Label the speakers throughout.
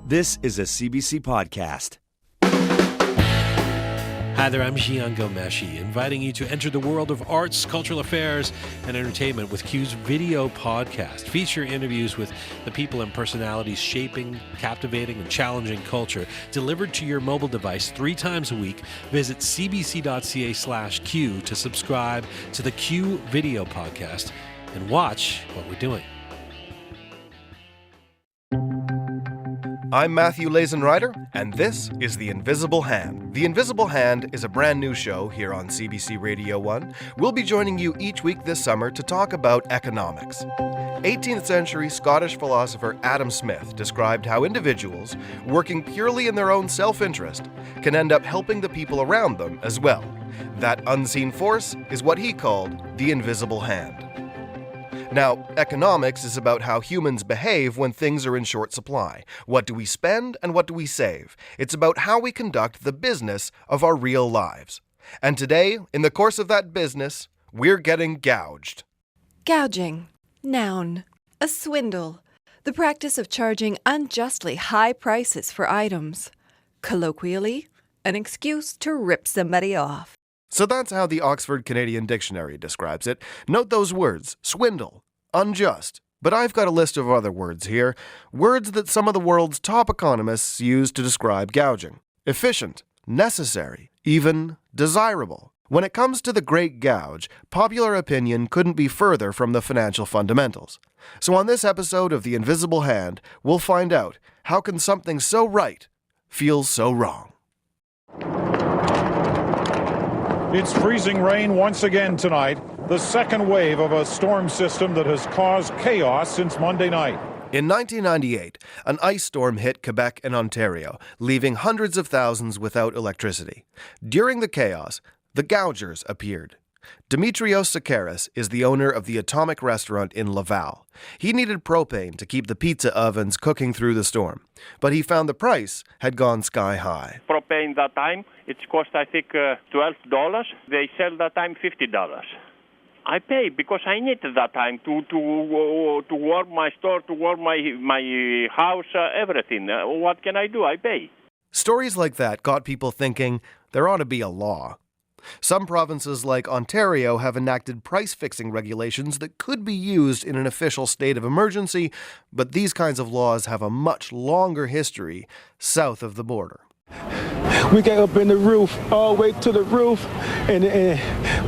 Speaker 1: This is a CBC podcast.
Speaker 2: Hi there, I'm Jian Gomeshi, inviting you to enter the world of arts, cultural affairs, and entertainment with Q's video podcast. Feature interviews with the people and personalities shaping, captivating, and challenging culture, delivered to your mobile device 3 times a week. Visit cbc.ca/Q to subscribe to the Q video podcast and watch what we're doing.
Speaker 3: I'm Matthew Lazenrider, and this is The Invisible Hand. The Invisible Hand is a brand new show here on CBC Radio 1. We'll be joining you each week this summer to talk about economics. 18th century Scottish philosopher Adam Smith described how individuals, working purely in their own self-interest, can end up helping the people around them as well. That unseen force is what he called the invisible hand. Now, economics is about how humans behave when things are in short supply. What do we spend and what do we save? It's about how we conduct the business of our real lives. And today, in the course of that business, we're getting gouged.
Speaker 4: Gouging. Noun. A swindle. The practice of charging unjustly high prices for items. Colloquially, an excuse to rip somebody off.
Speaker 3: So that's how the Oxford Canadian Dictionary describes it. Note those words: swindle, unjust. But I've got a list of other words here. Words that some of the world's top economists use to describe gouging. Efficient, necessary, even desirable. When it comes to the Great Gouge, popular opinion couldn't be further from the financial fundamentals. So on this episode of The Invisible Hand, we'll find out, how can something so right feel so wrong?
Speaker 5: It's freezing rain once again tonight, the second wave of a storm system that has caused chaos since Monday night.
Speaker 3: In 1998, an ice storm hit Quebec and Ontario, leaving hundreds of thousands without electricity. During the chaos, the gougers appeared. Dimitrios Sakaris is the owner of the Atomic restaurant in Laval. He needed propane to keep the pizza ovens cooking through the storm, but he found the price had gone sky high.
Speaker 6: Propane that time, it's cost I think $12. They sell that time $50. I pay because I need that time to warm my store, to warm my house, everything. What can I do? I pay.
Speaker 3: Stories like that got people thinking there ought to be a law. Some provinces like Ontario have enacted price-fixing regulations that could be used in an official state of emergency, but these kinds of laws have a much longer history south of the border.
Speaker 7: We got up in the roof, all the way to the roof, and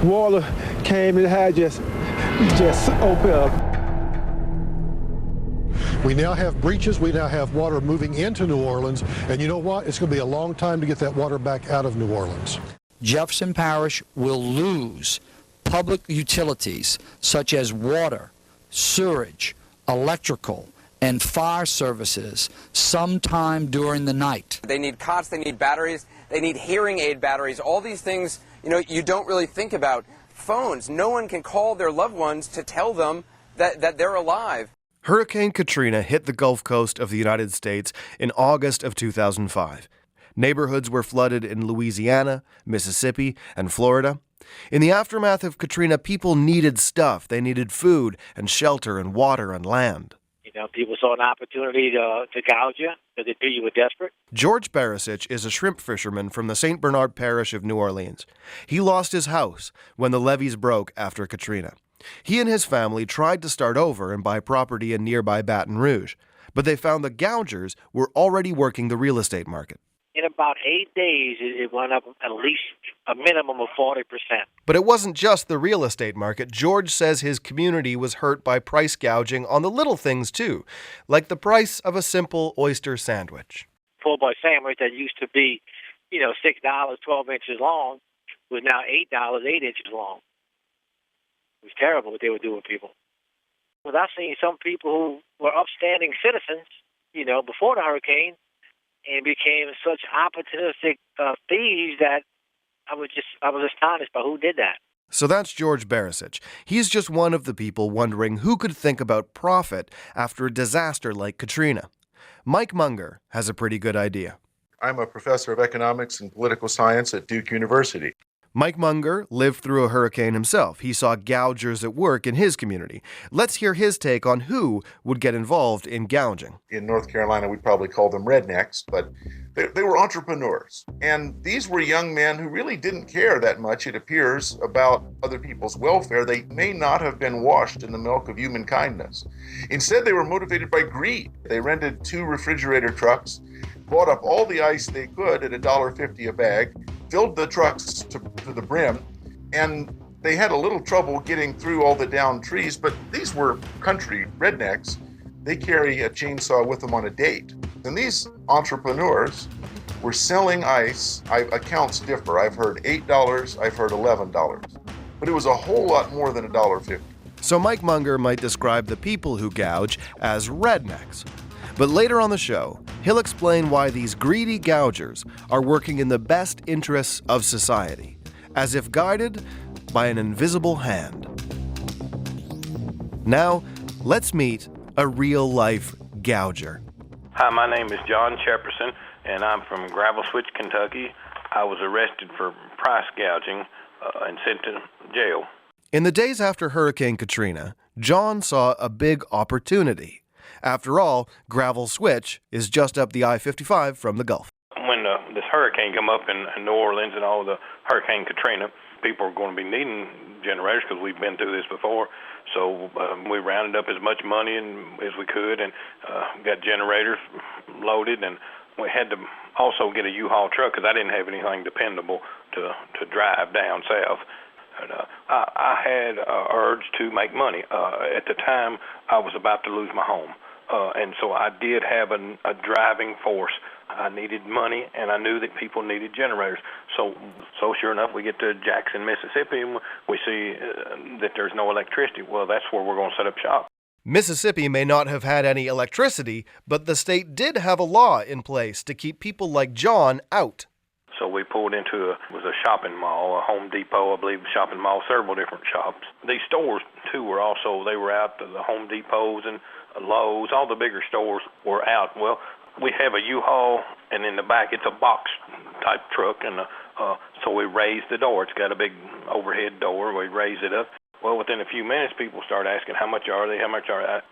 Speaker 7: water came and had just opened up.
Speaker 8: We now have breaches, we now have water moving into New Orleans, and you know what? It's going to be a long time to get that water back out of New Orleans.
Speaker 9: Jefferson Parish will lose public utilities such as water, sewage, electrical, and fire services sometime during the night.
Speaker 10: They need cots, they need batteries, they need hearing aid batteries, all these things, you don't really think about. Phones, no one can call their loved ones to tell them that they're alive.
Speaker 3: Hurricane Katrina hit the Gulf Coast of the United States in August of 2005. Neighborhoods were flooded in Louisiana, Mississippi, and Florida. In the aftermath of Katrina, people needed stuff. They needed food and shelter and water and land.
Speaker 11: People saw an opportunity to gouge you because they knew you were desperate.
Speaker 3: George Barisic is a shrimp fisherman from the St. Bernard parish of New Orleans. He lost his house when the levees broke after Katrina. He and his family tried to start over and buy property in nearby Baton Rouge, but they found the gougers were already working the real estate market.
Speaker 11: In about 8 days, it went up at least a minimum of 40%.
Speaker 3: But it wasn't just the real estate market. George says his community was hurt by price gouging on the little things, too, like the price of a simple oyster sandwich.
Speaker 11: Full-boy sandwich that used to be, $6, 12 inches long, was now $8, 8 inches long. It was terrible what they were doing, people. Well, I've seen some people who were upstanding citizens, before the hurricane, and became such opportunistic thieves that I was astonished by who did that.
Speaker 3: So that's George Barisic. He's just one of the people wondering who could think about profit after a disaster like Katrina. Mike Munger has a pretty good idea.
Speaker 12: I'm a professor of economics and political science at Duke University.
Speaker 3: Mike Munger lived through a hurricane himself. He saw gougers at work in his community. Let's hear his take on who would get involved in gouging.
Speaker 12: In North Carolina, we'd probably call them rednecks, but they were entrepreneurs. And these were young men who really didn't care that much, it appears, about other people's welfare. They may not have been washed in the milk of human kindness. Instead, they were motivated by greed. They rented 2 refrigerator trucks, bought up all the ice they could at $1.50 a bag, filled the trucks to the brim, and they had a little trouble getting through all the downed trees, but these were country rednecks. They carry a chainsaw with them on a date. And these entrepreneurs were selling ice. Accounts differ. I've heard $8, I've heard $11, but it was a whole lot more than $1.50.
Speaker 3: So Mike Munger might describe the people who gouge as rednecks. But later on the show, he'll explain why these greedy gougers are working in the best interests of society, as if guided by an invisible hand. Now, let's meet a real-life gouger.
Speaker 13: Hi, my name is John Shepperson, and I'm from Gravel Switch, Kentucky. I was arrested for price gouging and sent to jail.
Speaker 3: In the days after Hurricane Katrina, John saw a big opportunity. After all, Gravel Switch is just up the I-55 from the Gulf.
Speaker 13: When this hurricane come up in New Orleans and all the Hurricane Katrina, people are going to be needing generators because we've been through this before. So we rounded up as much money as we could and got generators loaded, and we had to also get a U-Haul truck because I didn't have anything dependable to drive down south. And, I had an urge to make money. At the time, I was about to lose my home. And so I did have a driving force. I needed money, and I knew that people needed generators. So sure enough, we get to Jackson, Mississippi, and we see that there's no electricity. Well, that's where we're going to set up shop.
Speaker 3: Mississippi may not have had any electricity, but the state did have a law in place to keep people like John out.
Speaker 13: So we pulled into a shopping mall, a Home Depot, I believe, shopping mall, several different shops. These stores, too, were out, the Home Depots and Lowe's, all the bigger stores were out. Well, we have a U-Haul, and in the back it's a box-type truck, and so we raised the door. It's got a big overhead door. We raised it up. Well, within a few minutes, people started asking, how much are they?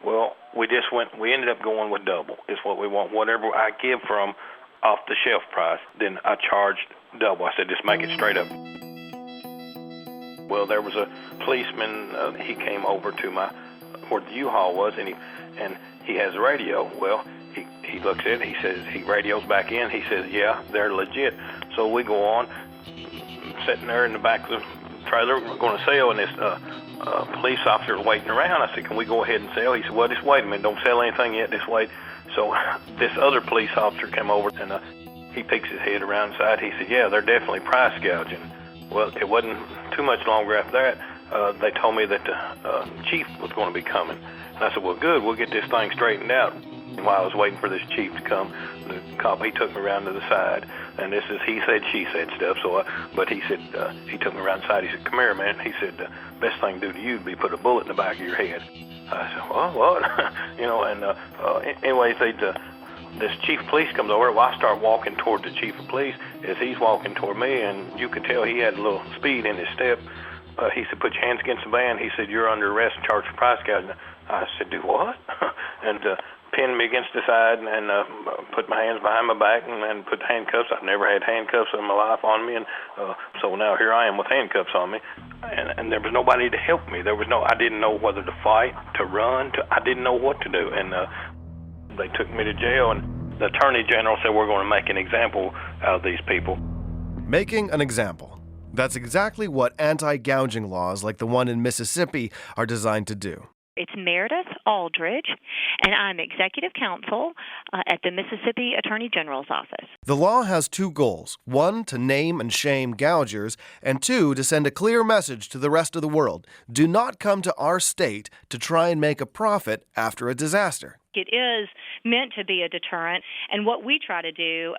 Speaker 13: Well, we ended up going with double is what we want. Whatever I give from off the shelf price, then I charged double. I said, just make it straight up. Well, there was a policeman. He came over to where the U-Haul was, and he has a radio. Well, he looks at it. He says, he radios back in. He says, yeah, they're legit. So we go on, sitting there in the back of the trailer, we're going to sell, and this police officer is waiting around. I said, can we go ahead and sell? He said, well, just wait a minute. Don't sell anything yet. Just wait. So this other police officer came over, and he peeks his head around the side. He said, yeah, they're definitely price gouging. Well, it wasn't too much longer after that. They told me that the chief was going to be coming. And I said, well, good, we'll get this thing straightened out. And while I was waiting for this chief to come, the cop, he took me around to the side. And this is he said, she said stuff. So, but he said, he took me around the side. He said, come here, man. He said, best thing to do to you would be put a bullet in the back of your head. I said, well, what? Anyways, this chief of police comes over. Well, I start walking toward the chief of police as he's walking toward me, and you could tell he had a little speed in his step. He said, put your hands against the band. He said, you're under arrest and charged for price gouging. I said, do what? And pinned me against the side and put my hands behind my back and put handcuffs. I've never had handcuffs in my life on me, and so now here I am with handcuffs on me. And there was nobody to help me. I didn't know whether to fight, to run, I didn't know what to do. And they took me to jail, and the Attorney General said, we're going to make an example out of these people.
Speaker 3: Making an example. That's exactly what anti-gouging laws like the one in Mississippi are designed to do.
Speaker 14: It's Meredith Aldridge, and I'm Executive Counsel at the Mississippi Attorney General's Office.
Speaker 3: The law has 2 goals. 1, to name and shame gougers, and 2, to send a clear message to the rest of the world. Do not come to our state to try and make a profit after a disaster.
Speaker 14: It is meant to be a deterrent, and what we try to do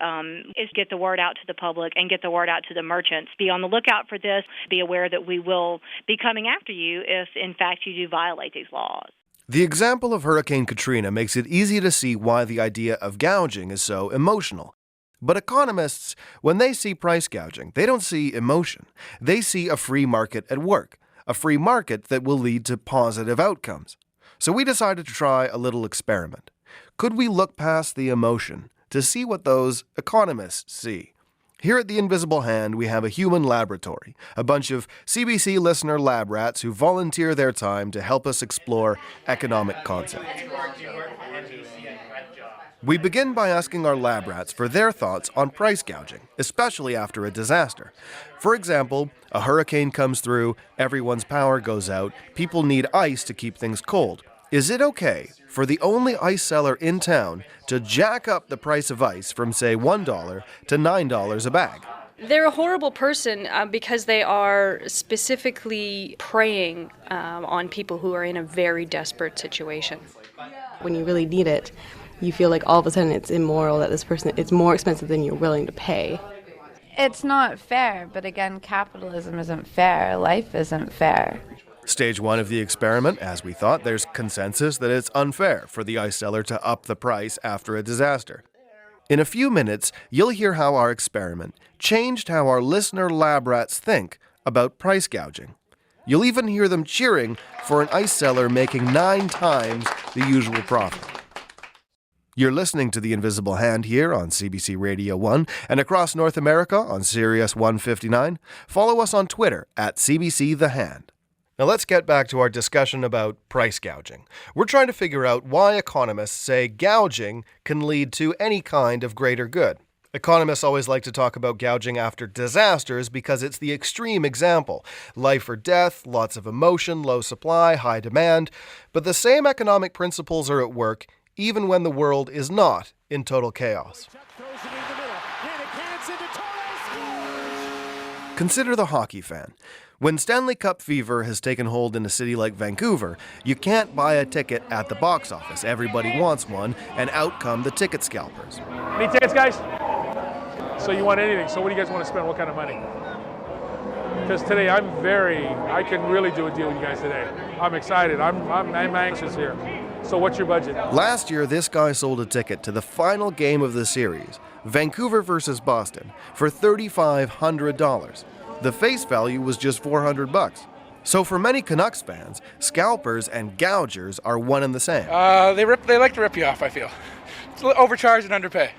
Speaker 14: is get the word out to the public and get the word out to the merchants. Be on the lookout for this. Be aware that we will be coming after you if, in fact, you do violate these laws.
Speaker 3: The example of Hurricane Katrina makes it easy to see why the idea of gouging is so emotional. But economists, when they see price gouging, they don't see emotion. They see a free market at work, a free market that will lead to positive outcomes. So we decided to try a little experiment. Could we look past the emotion to see what those economists see? Here at The Invisible Hand, we have a human laboratory, a bunch of CBC listener lab rats who volunteer their time to help us explore economic concepts. We begin by asking our lab rats for their thoughts on price gouging, especially after a disaster. For example, a hurricane comes through, everyone's power goes out, people need ice to keep things cold. Is it okay for the only ice seller in town to jack up the price of ice from, say, $1 to $9 a bag?
Speaker 15: They're a horrible person because they are specifically preying on people who are in a very desperate situation.
Speaker 16: When you really need it, you feel like all of a sudden it's immoral that this person, it's more expensive than you're willing to pay.
Speaker 17: It's not fair, but again, capitalism isn't fair. Life isn't fair.
Speaker 3: Stage one of the experiment, as we thought, there's consensus that it's unfair for the ice seller to up the price after a disaster. In a few minutes, you'll hear how our experiment changed how our listener lab rats think about price gouging. You'll even hear them cheering for an ice seller making 9 times the usual profit. You're listening to The Invisible Hand here on CBC Radio 1 and across North America on Sirius 159. Follow us on Twitter at CBC The Hand. Now let's get back to our discussion about price gouging. We're trying to figure out why economists say gouging can lead to any kind of greater good. Economists always like to talk about gouging after disasters because it's the extreme example. Life or death, lots of emotion, low supply, high demand. But the same economic principles are at work even when the world is not in total chaos. Consider the hockey fan. When Stanley Cup fever has taken hold in a city like Vancouver, you can't buy a ticket at the box office. Everybody wants one, and out come the ticket scalpers.
Speaker 18: Any tickets, guys? So you want anything. So what do you guys want to spend? What kind of money? Because today I can really do a deal with you guys today. I'm excited. I'm anxious here. So what's your budget?
Speaker 3: Last year, this guy sold a ticket to the final game of the series, Vancouver versus Boston, for $3,500. The face value was just $400. So for many Canucks fans, scalpers and gougers are one and the same.
Speaker 19: They like to rip you off, I feel. It's overcharge and underpay.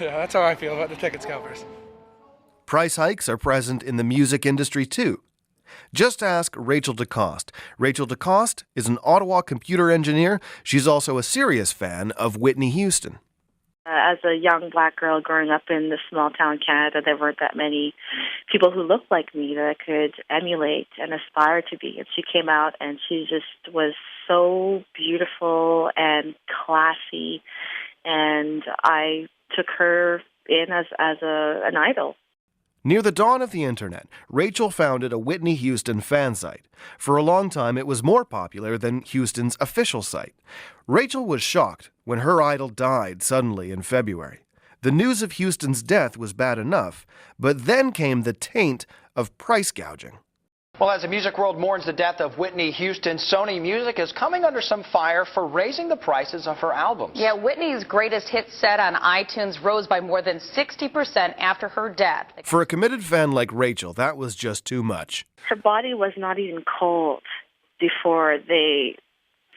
Speaker 19: Yeah, that's how I feel about the ticket scalpers.
Speaker 3: Price hikes are present in the music industry too. Just ask Rachel DeCoste. Rachel DeCoste is an Ottawa computer engineer. She's also a serious fan of Whitney Houston.
Speaker 20: As a young black girl growing up in this small town Canada, there weren't that many people who looked like me that I could emulate and aspire to be. And she came out and she just was so beautiful and classy. And I took her in as an idol.
Speaker 3: Near the dawn of the internet, Rachel founded a Whitney Houston fan site. For a long time, it was more popular than Houston's official site. Rachel was shocked when her idol died suddenly in February. The news of Houston's death was bad enough, but then came the taint of price gouging.
Speaker 21: Well, as the music world mourns the death of Whitney Houston, Sony Music is coming under some fire for raising the prices of her albums.
Speaker 22: Yeah, Whitney's greatest hit set on iTunes rose by more than 60% after her death.
Speaker 3: For a committed fan like Rachel, that was just too much.
Speaker 20: Her body was not even cold before they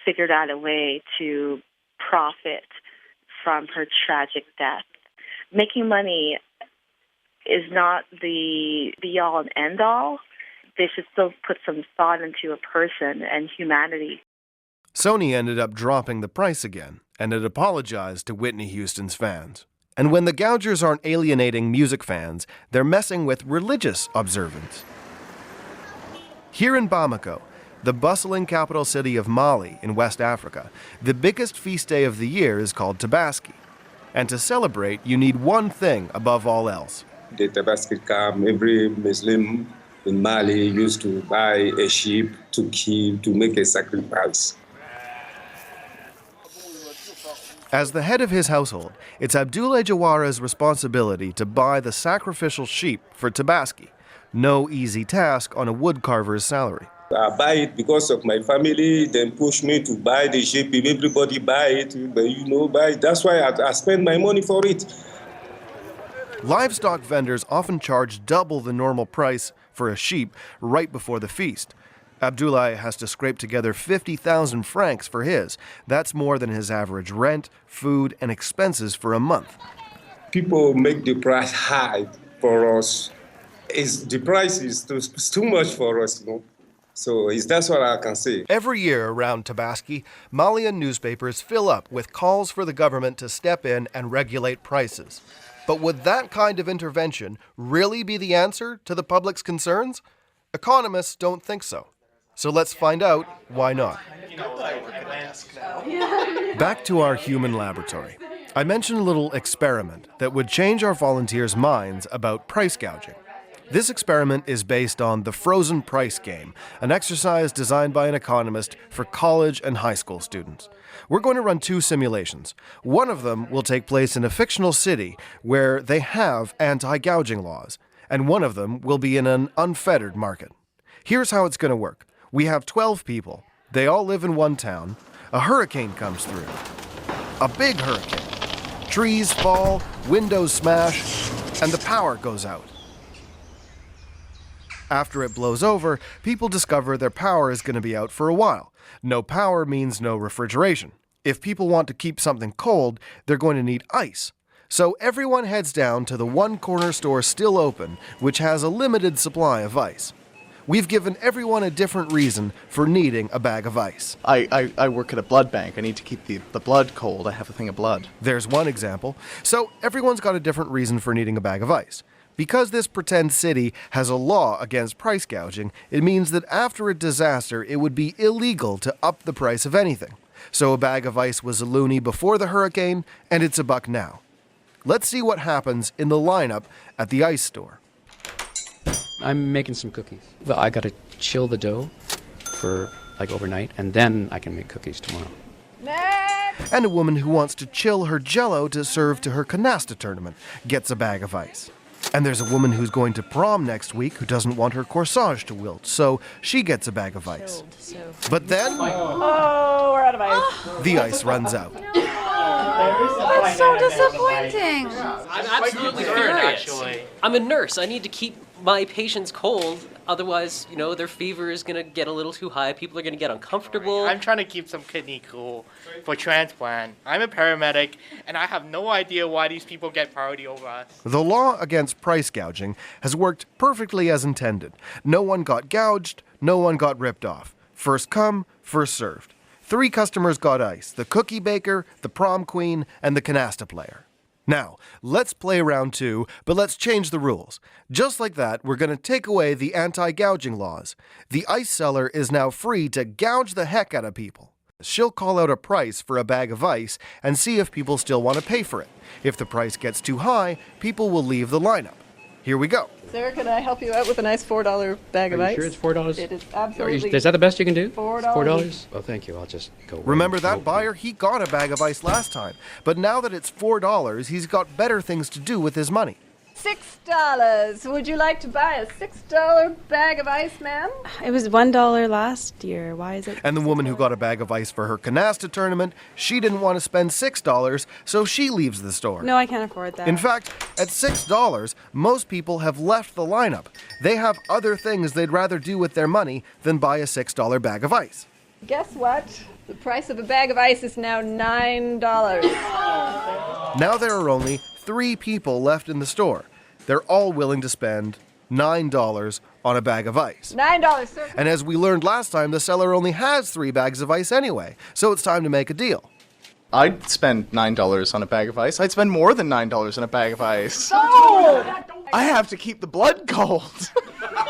Speaker 20: figured out a way to profit from her tragic death. Making money is not the be-all and end-all. They should still put some thought into a person and humanity.
Speaker 3: Sony ended up dropping the price again, and it apologized to Whitney Houston's fans. And when the gougers aren't alienating music fans, they're messing with religious observance. Here in Bamako, the bustling capital city of Mali in West Africa, the biggest feast day of the year is called Tabaski. And to celebrate, you need one thing above all else.
Speaker 23: The Tabaski come, every Muslim in Mali used to buy a sheep to kill, to make a sacrifice.
Speaker 3: As the head of his household, it's Abdoulaye Jawara's responsibility to buy the sacrificial sheep for Tabaski. No easy task on a woodcarver's salary.
Speaker 23: I buy it because of my family, then push me to buy the sheep. If everybody buy it, but buy it. That's why I spend my money for it.
Speaker 3: Livestock vendors often charge double the normal price for a sheep right before the feast. Abdoulaye has to scrape together 50,000 francs for his. That's more than his average rent, food, and expenses for a month.
Speaker 23: People make the price high for us. The price is too much for us, So that's what I can say.
Speaker 3: Every year around Tabaski, Malian newspapers fill up with calls for the government to step in and regulate prices. But would that kind of intervention really be the answer to the public's concerns? Economists don't think so. So let's find out why not. Back to our human laboratory. I mentioned a little experiment that would change our volunteers' minds about price gouging. This experiment is based on the frozen price game, an exercise designed by an economist for college and high school students. We're going to run 2 simulations. One of them will take place in a fictional city where they have anti-gouging laws, and one of them will be in an unfettered market. Here's how it's going to work. We have 12 people. They all live in one town. A hurricane comes through. A big hurricane. Trees fall, windows smash, and the power goes out. After it blows over, people discover their power is going to be out for a while. No power means no refrigeration. If people want to keep something cold, they're going to need ice. So everyone heads down to the one corner store still open, which has a limited supply of ice. We've given everyone a different reason for needing a bag of ice.
Speaker 1: I work at a blood bank. I need to keep the blood cold. I have a thing of blood.
Speaker 3: There's one example. So everyone's got a different reason for needing a bag of ice. Because this pretend city has a law against price gouging, it means that after a disaster, it would be illegal to up the price of anything. So a bag of ice was a loonie before the hurricane, and it's $1 now. Let's see what happens in the lineup at the ice store.
Speaker 2: I'm making some cookies. Well, I got to chill the dough for overnight, and then I can make cookies tomorrow.
Speaker 3: And a woman who wants to chill her Jell-O to serve to her canasta tournament gets a bag of ice. And there's a woman who's going to prom next week who doesn't want her corsage to wilt, so she gets a bag of ice. But then...
Speaker 4: Oh, we're out of ice.
Speaker 3: The ice runs out.
Speaker 17: That's so disappointing.
Speaker 4: I'm absolutely furious. I'm a nurse. I need to keep my patients cold. Otherwise, their fever is going to get a little too high. People are going to get uncomfortable.
Speaker 24: I'm trying to keep some kidney cool for transplant. I'm a paramedic, and I have no idea why these people get priority over us.
Speaker 3: The law against price gouging has worked perfectly as intended. No one got gouged, no one got ripped off. First come, first served. 3 customers got ice: the cookie baker, the prom queen, and the canasta player. Now, let's play round 2, but let's change the rules. Just like that, we're going to take away the anti-gouging laws. The ice seller is now free to gouge the heck out of people. She'll call out a price for a bag of ice and see if people still want to pay for it. If the price gets too high, people will leave the lineup. Here we go.
Speaker 25: Sir, can I help you out with a nice $4 bag of ice?
Speaker 2: Are you sure it's $4?
Speaker 25: It is absolutely.
Speaker 2: Is that the best you can do?
Speaker 25: $4.
Speaker 2: Oh, thank you. I'll just go.
Speaker 3: Remember that buyer? He got a bag of ice last time. But now that it's $4, he's got better things to do with his money.
Speaker 25: $6. Would you like to buy a $6 bag of ice, ma'am?
Speaker 16: It was $1 last year. Why is it?
Speaker 3: And the woman who got a bag of ice for her canasta tournament, she didn't want to spend $6, so she leaves the store.
Speaker 16: No, I can't afford that.
Speaker 3: In fact, at $6, most people have left the lineup. They have other things they'd rather do with their money than buy a $6 bag of ice.
Speaker 25: Guess what? The price of a bag of ice is now $9.
Speaker 3: Now there are only 3 people left in the store. They're all willing to spend $9 on a bag of ice.
Speaker 25: $9, sir.
Speaker 3: And as we learned last time, the seller only has 3 bags of ice anyway, so it's time to make a deal.
Speaker 1: I'd spend $9 on a bag of ice. I'd spend more than $9 on a bag of ice.
Speaker 25: Oh!
Speaker 1: I have to keep the blood cold.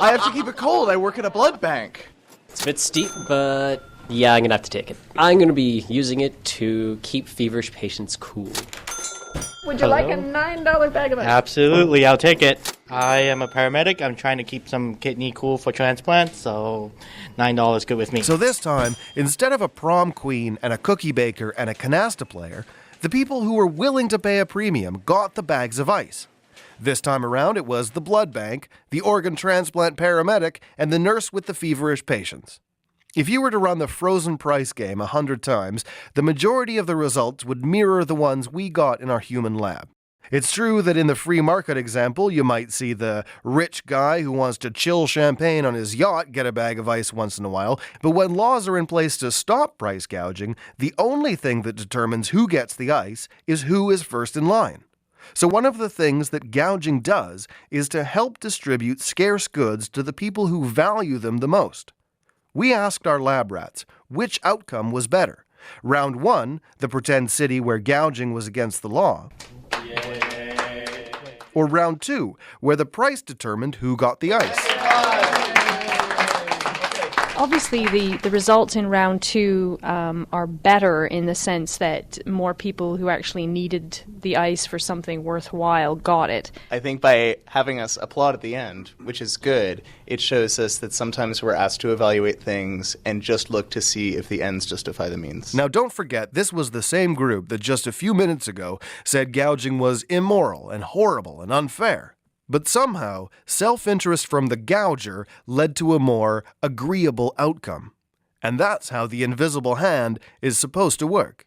Speaker 1: I have to keep it cold. I work at a blood bank.
Speaker 4: It's a bit steep, but yeah, I'm going to have to take it. I'm going to be using it to keep feverish patients cool.
Speaker 25: Would you like a $9 bag of ice?
Speaker 24: Absolutely, I'll take it. I am a paramedic. I'm trying to keep some kidney cool for transplant, so $9 is good with me.
Speaker 3: So this time, instead of a prom queen and a cookie baker and a canasta player, the people who were willing to pay a premium got the bags of ice. This time around, it was the blood bank, the organ transplant paramedic, and the nurse with the feverish patients. If you were to run the frozen price game 100 times, the majority of the results would mirror the ones we got in our human lab. It's true that in the free market example, you might see the rich guy who wants to chill champagne on his yacht get a bag of ice once in a while, but when laws are in place to stop price gouging, the only thing that determines who gets the ice is who is first in line. So one of the things that gouging does is to help distribute scarce goods to the people who value them the most. We asked our lab rats which outcome was better. Round 1, the pretend city where gouging was against the law. Or round 2, where the price determined who got the ice.
Speaker 15: Obviously, the results in round 2 are better in the sense that more people who actually needed the ice for something worthwhile got it.
Speaker 1: I think by having us applaud at the end, which is good, it shows us that sometimes we're asked to evaluate things and just look to see if the ends justify the means.
Speaker 3: Now don't forget, this was the same group that just a few minutes ago said gouging was immoral and horrible and unfair. But somehow, self-interest from the gouger led to a more agreeable outcome. And that's how the invisible hand is supposed to work.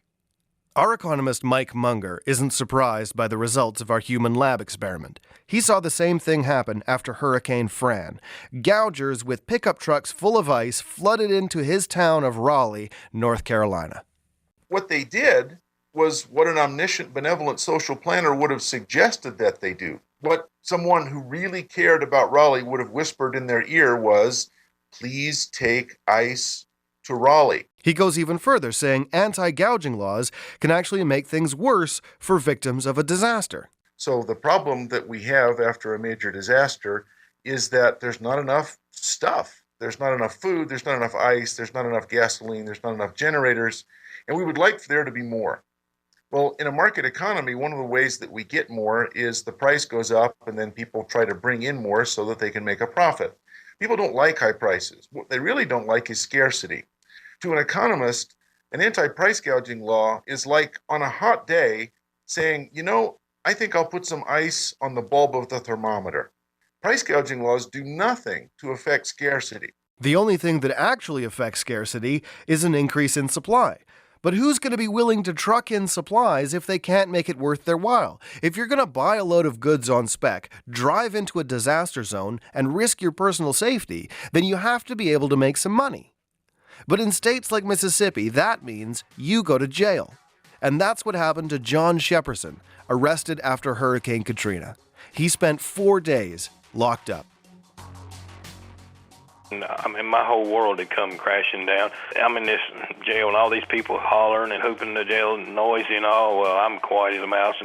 Speaker 3: Our economist Mike Munger isn't surprised by the results of our human lab experiment. He saw the same thing happen after Hurricane Fran. Gougers with pickup trucks full of ice flooded into his town of Raleigh, North Carolina.
Speaker 12: What they did was what an omniscient, benevolent social planner would have suggested that they do. What someone who really cared about Raleigh would have whispered in their ear was, please take ice to Raleigh.
Speaker 3: He goes even further, saying anti-gouging laws can actually make things worse for victims of a disaster.
Speaker 12: So the problem that we have after a major disaster is that there's not enough stuff. There's not enough food, there's not enough ice, there's not enough gasoline, there's not enough generators, and we would like for there to be more. Well, in a market economy, one of the ways that we get more is the price goes up and then people try to bring in more so that they can make a profit. People don't like high prices. What they really don't like is scarcity. To an economist, an anti-price gouging law is like on a hot day saying, you know, I think I'll put some ice on the bulb of the thermometer. Price gouging laws do nothing to affect scarcity.
Speaker 3: The only thing that actually affects scarcity is an increase in supply. But who's going to be willing to truck in supplies if they can't make it worth their while? If you're going to buy a load of goods on spec, drive into a disaster zone, and risk your personal safety, then you have to be able to make some money. But in states like Mississippi, that means you go to jail. And that's what happened to John Shepperson, arrested after Hurricane Katrina. He spent 4 days locked up.
Speaker 13: I mean, my whole world had come crashing down. I'm in this jail, and all these people hollering and hooping the jail, noisy and all. Well, I'm quiet as a mouse,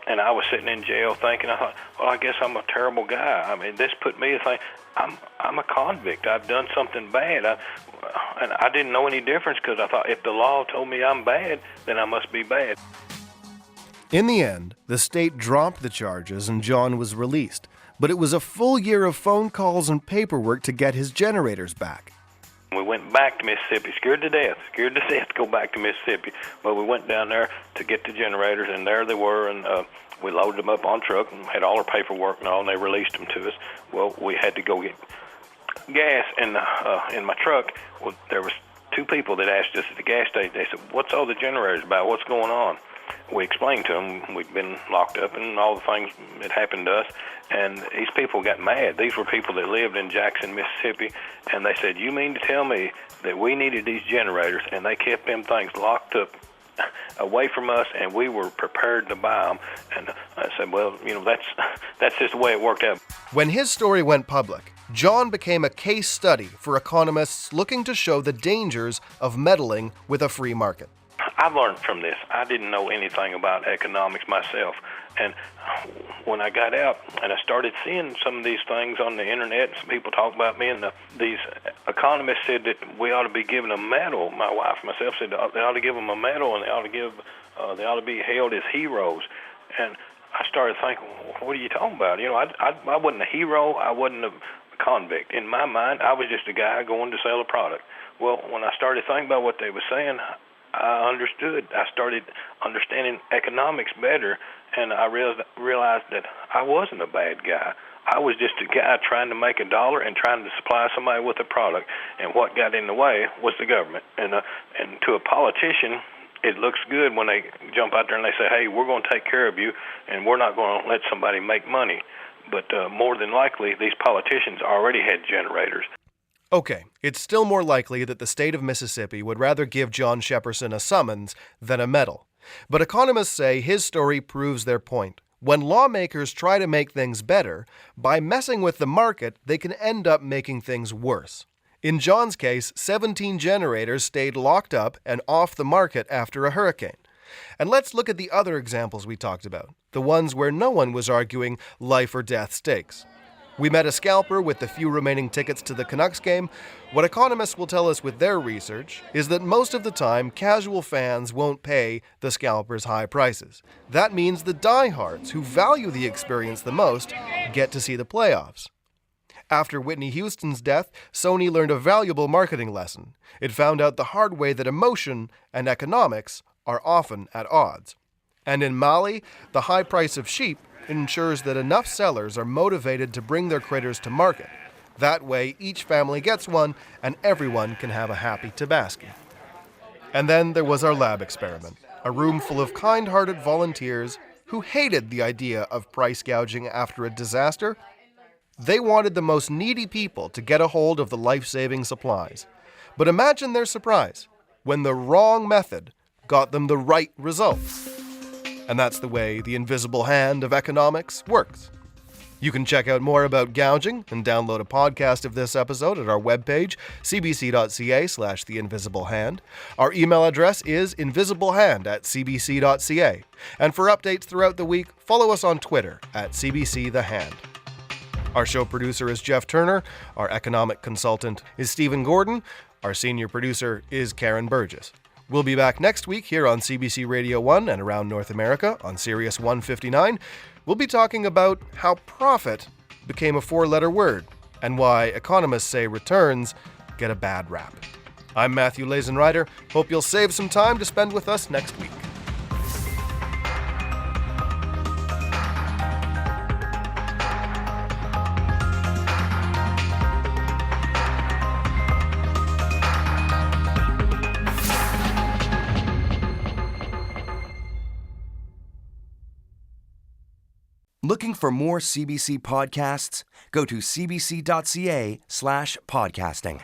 Speaker 13: and I was sitting in jail thinking, I thought, well, I guess I'm a terrible guy. I mean, this put me to think, I'm a convict. I've done something bad. And I didn't know any difference because I thought if the law told me I'm bad, then I must be bad.
Speaker 3: In the end, the state dropped the charges and John was released. But it was a full year of phone calls and paperwork to get his generators back.
Speaker 13: We went back to Mississippi, scared to death to go back to Mississippi. But we went down there to get the generators, and there they were, and we loaded them up on truck and had all our paperwork and all, and they released them to us. Well, we had to go get gas in my truck. Well, there was 2 people that asked us at the gas station. They said, what's all the generators about? What's going on? We explained to them we'd been locked up and all the things that happened to us, and these people got mad. These were people that lived in Jackson, Mississippi, and they said, you mean to tell me that we needed these generators, and they kept them things locked up away from us, and we were prepared to buy them? And I said, well, you know, that's just the way it worked out.
Speaker 3: When his story went public, John became a case study for economists looking to show the dangers of meddling with a free market.
Speaker 13: I've learned from this. I didn't know anything about economics myself. And when I got out and I started seeing some of these things on the internet, some people talk about me, and these economists said that we ought to be given a medal. My wife and myself said they ought to give them a medal, and they ought to be hailed as heroes. And I started thinking, what are you talking about? You know, I wasn't a hero. I wasn't a convict. In my mind, I was just a guy going to sell a product. Well, when I started thinking about what they were saying, I understood. I started understanding economics better, and I realized that I wasn't a bad guy. I was just a guy trying to make $1 and trying to supply somebody with a product, and what got in the way was the government. And to a politician, it looks good when they jump out there and they say, hey, we're going to take care of you, and we're not going to let somebody make money. But more than likely, these politicians already had generators.
Speaker 3: Okay, it's still more likely that the state of Mississippi would rather give John Shepperson a summons than a medal. But economists say his story proves their point. When lawmakers try to make things better, by messing with the market, they can end up making things worse. In John's case, 17 generators stayed locked up and off the market after a hurricane. And let's look at the other examples we talked about, the ones where no one was arguing life or death stakes. We met a scalper with the few remaining tickets to the Canucks game. What economists will tell us with their research is that most of the time, casual fans won't pay the scalpers high prices. That means the diehards, who value the experience the most, get to see the playoffs. After Whitney Houston's death, Sony learned a valuable marketing lesson. It found out the hard way that emotion and economics are often at odds. And in Mali, the high price of sheep ensures that enough sellers are motivated to bring their critters to market. That way, each family gets one, and everyone can have a happy Tabaski. And then there was our lab experiment, a room full of kind-hearted volunteers who hated the idea of price gouging after a disaster. They wanted the most needy people to get a hold of the life-saving supplies. But imagine their surprise when the wrong method got them the right results. And that's the way the invisible hand of economics works. You can check out more about gouging and download a podcast of this episode at our webpage, cbc.ca/theinvisiblehand. Our email address is invisiblehand@cbc.ca. And for updates throughout the week, follow us on Twitter @CBCTheHand. Our show producer is Jeff Turner. Our economic consultant is Stephen Gordon. Our senior producer is Karen Burgess. We'll be back next week here on CBC Radio 1 and around North America on Sirius 159. We'll be talking about how profit became a four-letter word and why economists say returns get a bad rap. I'm Matthew Lazenrider. Hope you'll save some time to spend with us next week.
Speaker 5: Looking for more CBC podcasts? Go to cbc.ca/podcasting.